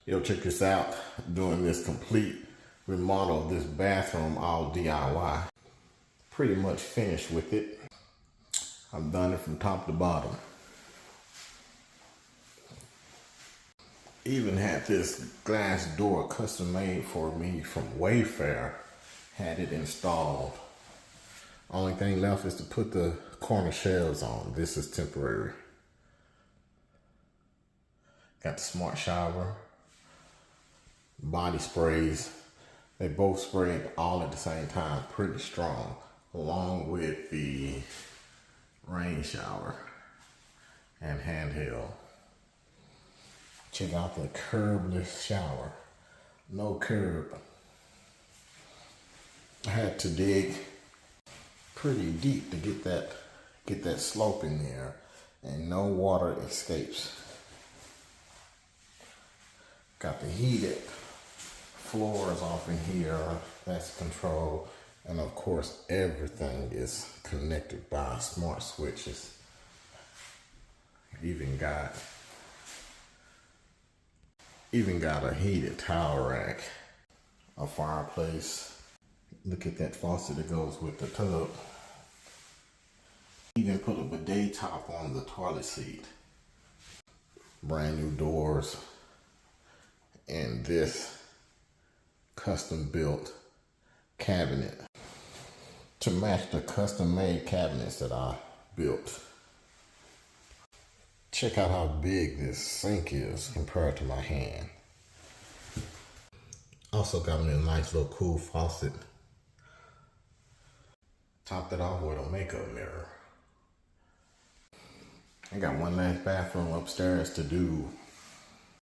Yo, check this out. Doing this complete remodel of this bathroom, all DIY. Pretty much finished with it. I've done it from top to bottom. Even had this glass door custom made for me from Wayfair. Had it installed. Only thing left is to put the corner shelves on. This is temporary. Got the smart shower, body sprays. They both sprayed all at the same time, pretty strong, along with the rain shower and handheld. Check out the curbless shower. No curb. I had to dig pretty deep to get that slope in there, and no water escapes. Got the heated floors off in here, that's control, and of course everything is connected by smart switches. Even got a heated towel rack, a fireplace. Look at that faucet that goes with the tub. Even put a bidet top on the toilet seat. Brand new doors. And this custom built cabinet to match the custom made cabinets that I built. Check out how big this sink is compared to my hand. Also got me a nice little cool faucet. Topped it off with a makeup mirror. I got one last bathroom upstairs to do